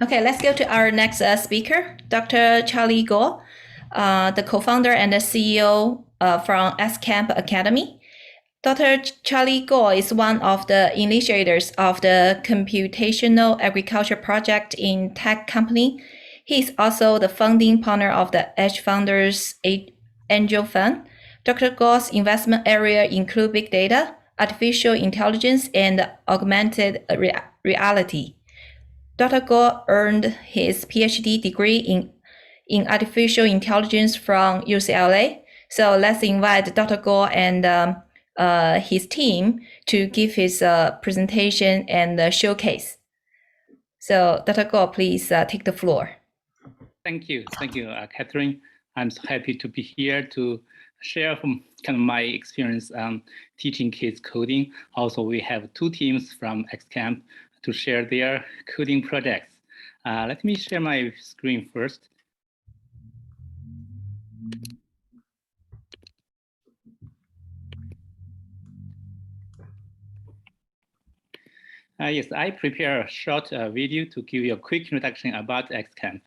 Okay, let's go to our next speaker, Dr. Charlie Guo, the co-founder and the CEO from Xcamp Academy. Dr. Charlie Guo is one of the initiators of the computational agriculture project in tech company. He is also the founding partner of the Edge Founders Angel Fund. Dr. Guo's investment area include big data, artificial intelligence, and augmented reality. Dr. Guo earned his PhD degree in artificial intelligence from UCLA. So let's invite Dr. Guo and his team to give his presentation and showcase. So Dr. Guo, please take the floor. Thank you, Catherine. I'm so happy to be here to share from kind of my experience teaching kids coding. Also, we have two teams from Xcamp to share their coding projects. Let me share my screen first. Yes, I prepare a short video to give you a quick introduction about Xcamp.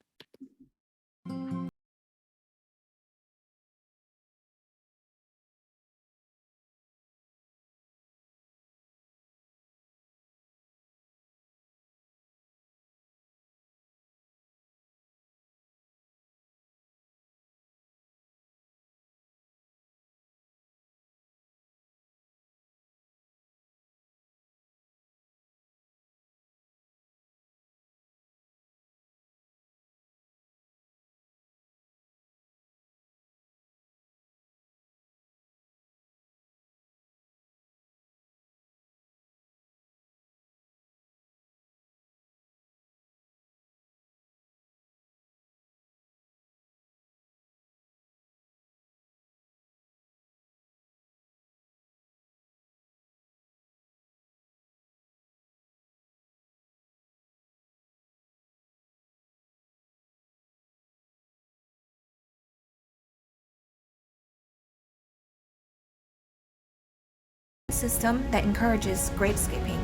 System that encourages gradescaping.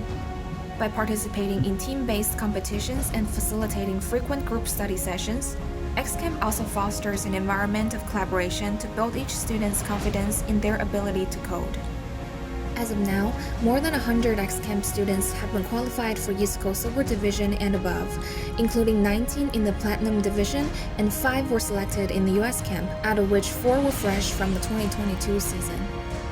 By participating in team-based competitions and facilitating frequent group study sessions, Xcamp also fosters an environment of collaboration to build each student's confidence in their ability to code. As of now, more than 100 Xcamp students have been qualified for USCO Silver Division and above, including 19 in the Platinum Division and 5 were selected in the US Camp, out of which 4 were fresh from the 2022 season.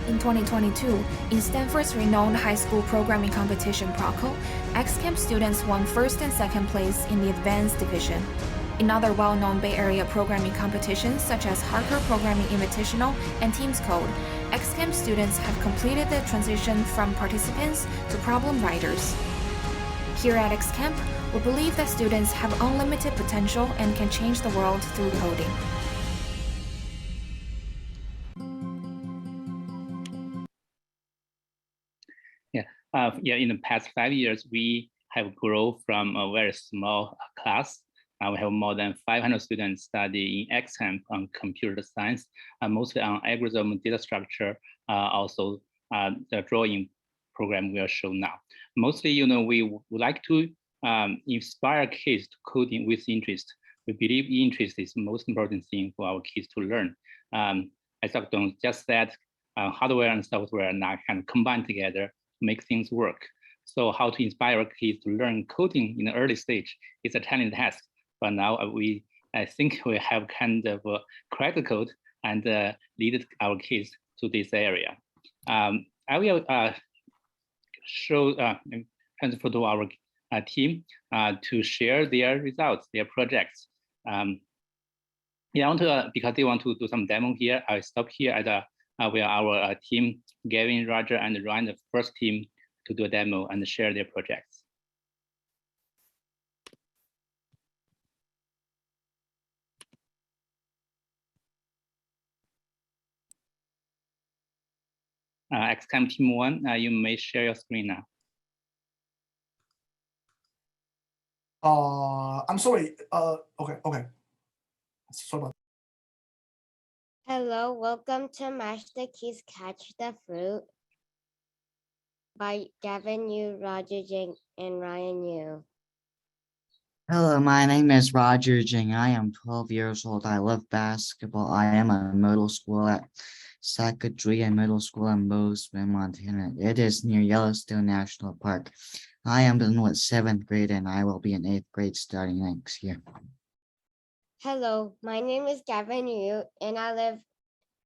In 2022, in Stanford's renowned high school programming competition PROCO, Xcamp students won first and second place in the Advanced Division. In other well-known Bay Area programming competitions such as Harker Programming Invitational and Teams Code, Xcamp students have completed the transition from participants to problem writers. Here at Xcamp, we believe that students have unlimited potential and can change the world through coding. In the past 5 years, we have grown from a very small class. We have more than 500 students studying Xcamp on computer science, mostly on algorithm data structure, also the drawing program will show now. Mostly, we would like to inspire kids to coding with interest. We believe interest is the most important thing for our kids to learn. As Dr. just said, hardware and software now can combine together make things work. So how to inspire kids to learn coding in the early stage is a challenging task. But now I think we have kind of cracked the code and lead our kids to this area. I will transfer to our team to share their results, their projects. Because they want to do some demo here, I stop here at where our team, Gavin, Roger, and Ryan, the first team to do a demo and share their projects. Xcamp Team 1, you may share your screen now. I'm sorry. Okay. Sorry about. Hello, welcome to Match the Keys, Catch the Fruit by Gavin Yu, Roger Jing, and Ryan Yu. Hello, my name is Roger Jing. I am 12 years old. I love basketball. I am a middle school at Sacagawea Middle School in Bozeman, Montana. It is near Yellowstone National Park. I am done with 7th grade and I will be in 8th grade starting next year. Hello, my name is Gavin Yu, and I live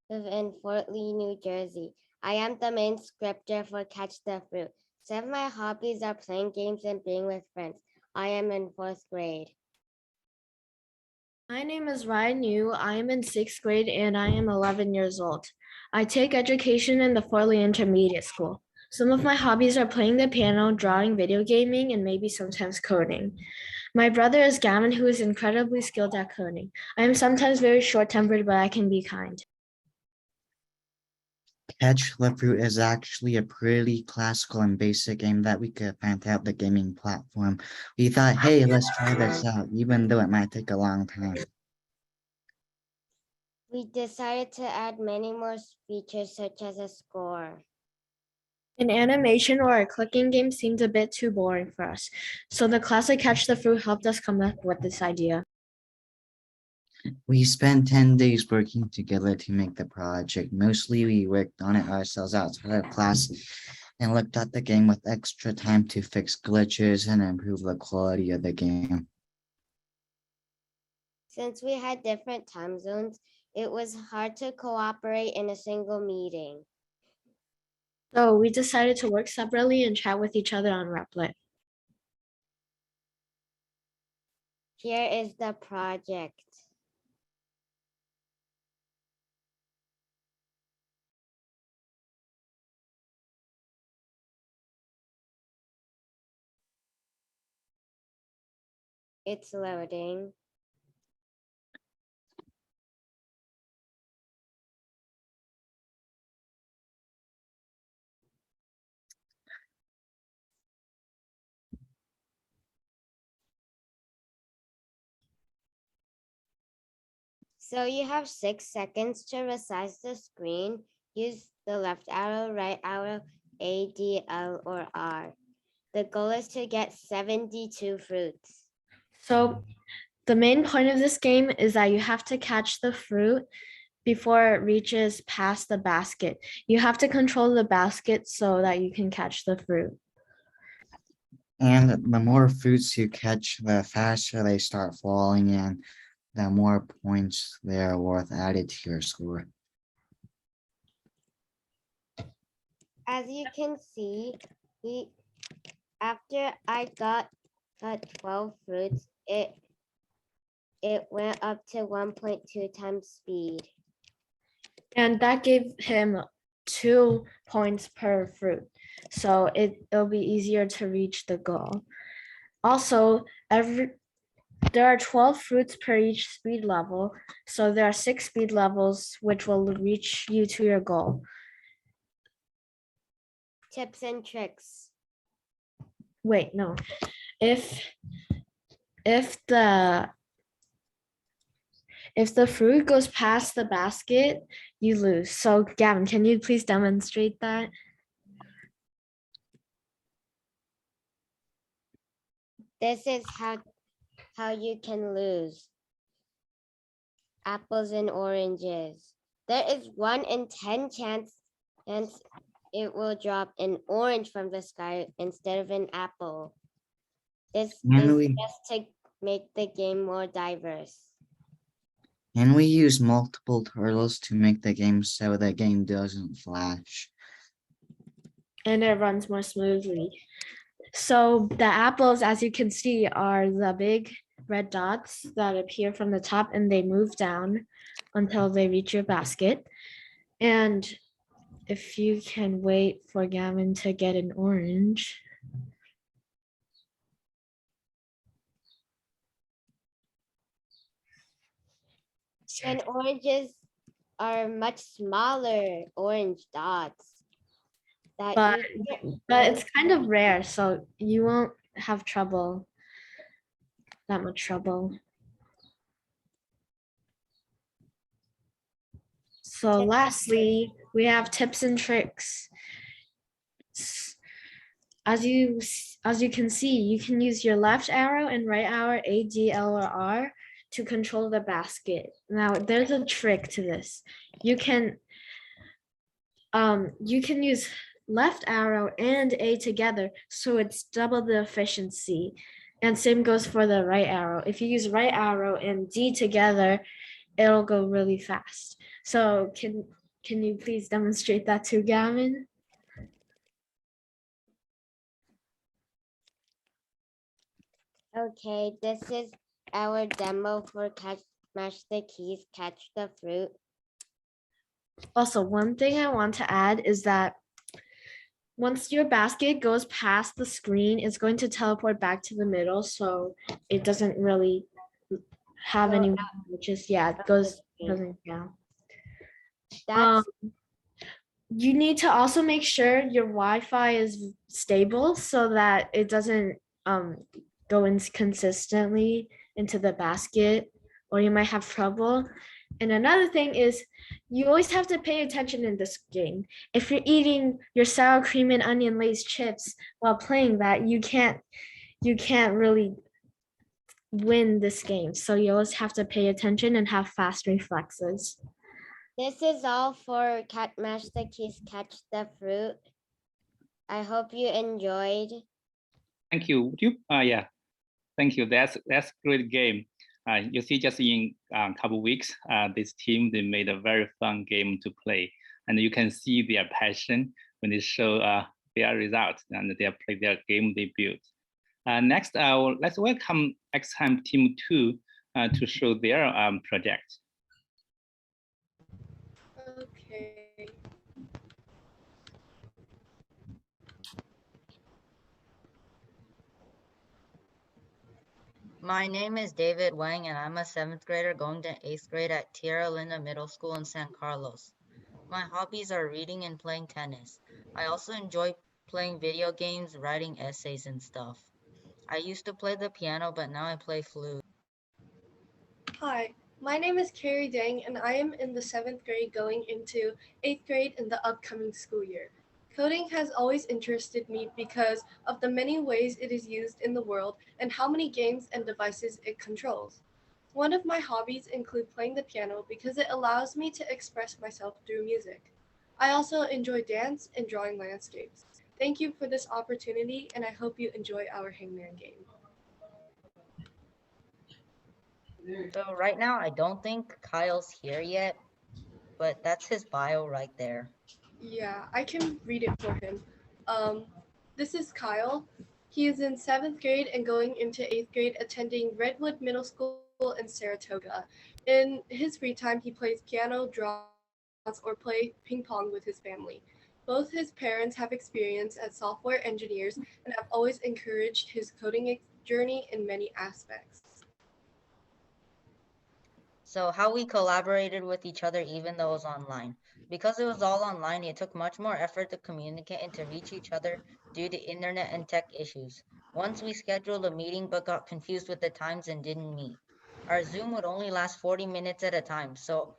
in Fort Lee, New Jersey. I am the main scripter for Catch the Fruit. Some of my hobbies are playing games and being with friends. I am in 4th grade. My name is Ryan Yu. I am in 6th grade and I am 11 years old. I take education in the Fort Lee Intermediate School. Some of my hobbies are playing the piano, drawing, video gaming, and maybe sometimes coding. My brother is Gavin, who is incredibly skilled at coding. I am sometimes very short-tempered, but I can be kind. Catch the Fruit is actually a pretty classical and basic game that we could find out the gaming platform. We thought, hey, let's try this out, even though it might take a long time. We decided to add many more features such as a score. An animation or a clicking game seemed a bit too boring for us, so the classic Catch the Fruit helped us come up with this idea. We spent 10 days working together to make the project. Mostly we worked on it ourselves outside of class and looked at the game with extra time to fix glitches and improve the quality of the game. Since we had different time zones, it was hard to cooperate in a single meeting. So we decided to work separately and chat with each other on Replit. Here is the project. It's loading. So you have 6 seconds to resize the screen. Use the left arrow, right arrow, A, D, L, or R. The goal is to get 72 fruits. So the main point of this game is that you have to catch the fruit before it reaches past the basket. You have to control the basket so that you can catch the fruit. And the more fruits you catch, the faster they start falling in, the more points they're worth added to your score. As you can see, after I got 12 fruits, it went up to 1.2 times speed. And that gave him 2 points per fruit. So it'll be easier to reach the goal. Also, there are 12 fruits per each speed level. So there are 6 speed levels, which will reach you to your goal. Tips and tricks. Wait, no. If the fruit goes past the basket, you lose. So Gavin, can you please demonstrate that? This is how you can lose. Apples and oranges. There is 1 in 10 chance it will drop an orange from the sky instead of an apple. This is just to make the game more diverse. And we use multiple turtles to make the game so the game doesn't flash. And it runs more smoothly. So the apples, as you can see, are the big red dots that appear from the top and they move down until they reach your basket. And if you can wait for Gavin to get an orange. And oranges are much smaller orange dots. But it's kind of rare, so you won't have that much trouble. So lastly, we have tips and tricks. as you can see, you can use your left arrow and right arrow, A, D, L, or R, to control the basket. Now, there's a trick to this. You can use left arrow and A together, so it's double the efficiency. And same goes for the right arrow. If you use right arrow and D together, it'll go really fast. So can you please demonstrate that too, Gavin? Okay, this is our demo for Mash the Keys, Catch the Fruit. Also, one thing I want to add is that once your basket goes past the screen, it's going to teleport back to the middle, so it doesn't really have any, just it goes, doesn't, yeah. That's You need to also make sure your Wi-Fi is stable so that it doesn't go in consistently into the basket, or you might have trouble. And another thing is you always have to pay attention in this game. If you're eating your sour cream and onion Lay's chips while playing that, you can't really win this game. So you always have to pay attention and have fast reflexes. This is all for Mash the Keys, Catch the Fruit. I hope you enjoyed. Thank you. Yeah, thank you. That's great game. You see, just in a couple weeks, this team, they made a very fun game to play, and you can see their passion when they show their results and they play their game they built. Next, let's welcome Xcamp Team 2 to show their project. Okay. My name is David Wang, and I'm a 7th grader going to 8th grade at Tierra Linda Middle School in San Carlos. My hobbies are reading and playing tennis. I also enjoy playing video games, writing essays, and stuff. I used to play the piano, but now I play flute. Hi, my name is Carrie Dang, and I am in the 7th grade going into 8th grade in the upcoming school year. Coding has always interested me because of the many ways it is used in the world and how many games and devices it controls. One of my hobbies include playing the piano because it allows me to express myself through music. I also enjoy dance and drawing landscapes. Thank you for this opportunity, and I hope you enjoy our Hangman game. So right now, I don't think Kyle's here yet, but that's his bio right there. Yeah, I can read it for him. This is Kyle. He is in 7th grade and going into 8th grade, attending Redwood Middle School in Saratoga. In his free time, he plays piano, draws, or play ping pong with his family. Both his parents have experience as software engineers and have always encouraged his coding journey in many aspects. So how we collaborated with each other even though it was online. Because it was all online, it took much more effort to communicate and to reach each other due to internet and tech issues. Once we scheduled a meeting but got confused with the times and didn't meet. Our Zoom would only last 40 minutes at a time, so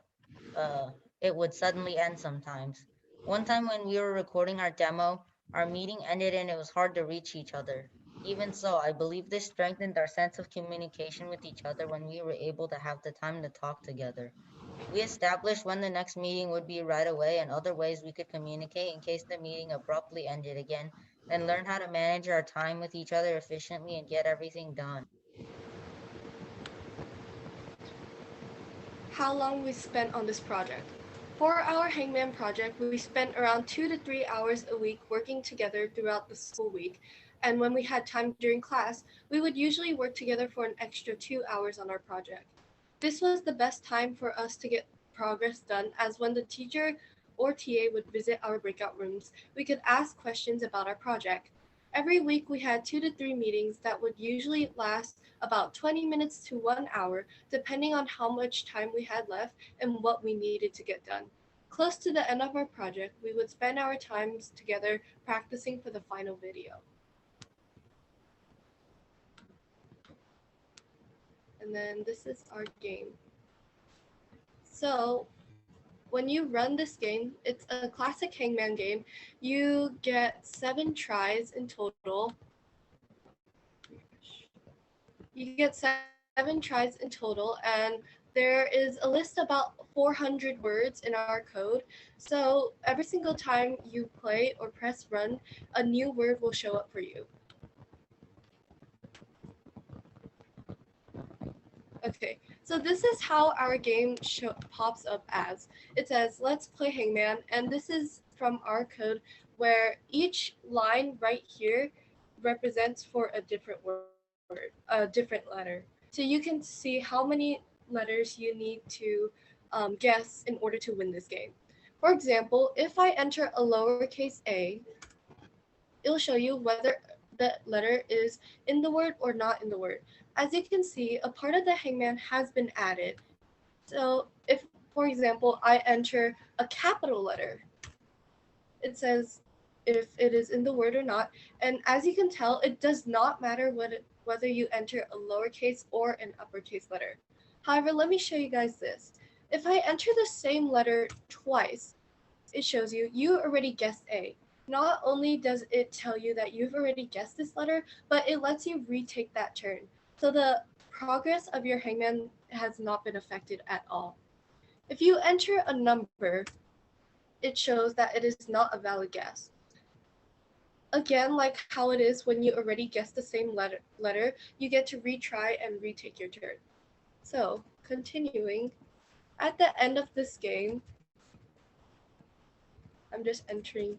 it would suddenly end sometimes. One time when we were recording our demo, our meeting ended and it was hard to reach each other. Even so, I believe this strengthened our sense of communication with each other when we were able to have the time to talk together. We established when the next meeting would be right away and other ways we could communicate in case the meeting abruptly ended again, and learn how to manage our time with each other efficiently and get everything done. How long we spent on this project. For our Hangman project, we spent around 2 to 3 hours a week working together throughout the school week. And when we had time during class, we would usually work together for an extra 2 hours on our project. This was the best time for us to get progress done, as when the teacher or TA would visit our breakout rooms, we could ask questions about our project. Every week we had 2 to 3 meetings that would usually last about 20 minutes to 1 hour, depending on how much time we had left and what we needed to get done. Close to the end of our project, we would spend our times together practicing for the final video. And then this is our game. So when you run this game, it's a classic hangman game. You get 7 tries in total. You get 7 tries in total, and there is a list about 400 words in our code. So every single time you play or press run, a new word will show up for you. Okay, so this is how our game pops up as. It says, let's play hangman, and this is from our code where each line right here represents for a different word, a different letter. So you can see how many letters you need to guess in order to win this game. For example, if I enter a lowercase a, it'll show you whether the letter is in the word or not in the word. As you can see, a part of the hangman has been added. So if, for example, I enter a capital letter, it says if it is in the word or not. And as you can tell, it does not matter whether you enter a lowercase or an uppercase letter. However, let me show you guys this. If I enter the same letter twice, it shows you already guessed A. Not only does it tell you that you've already guessed this letter, but it lets you retake that turn. So the progress of your hangman has not been affected at all. If you enter a number, it shows that it is not a valid guess. Again, like how it is when you already guessed the same letter, you get to retry and retake your turn. So continuing, at the end of this game, I'm just entering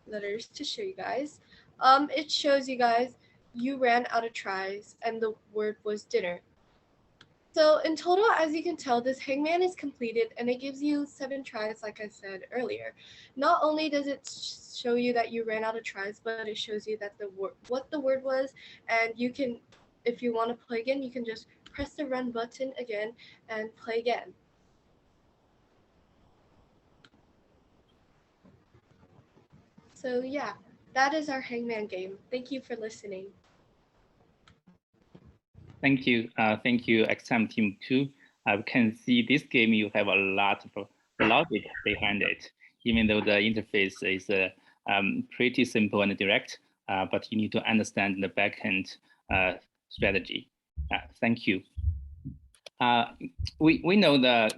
letters to show you guys. It shows you guys you ran out of tries and the word was dinner. So in total, as you can tell, this hangman is completed and it gives you 7 tries, like I said earlier. Not only does it show you that you ran out of tries, but it shows you that what the word was, and you can, if you want to play again, you can just press the run button again and play again. So yeah, that is our hangman game. Thank you for listening. Thank you, Xcamp team too. I can see this game you have a lot of logic behind it, even though the interface is pretty simple and direct, but you need to understand the backend strategy. Thank you. We know that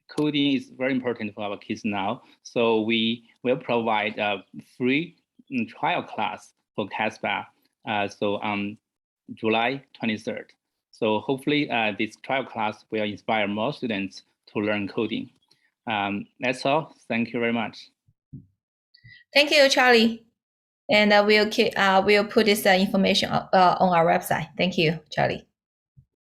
coding is very important for our kids now, so we will provide a free trial class for Casbah. So on July 23rd. So hopefully this trial class will inspire more students to learn coding. That's all. Thank you very much. Thank you, Charlie. And we'll put this information on our website. Thank you, Charlie.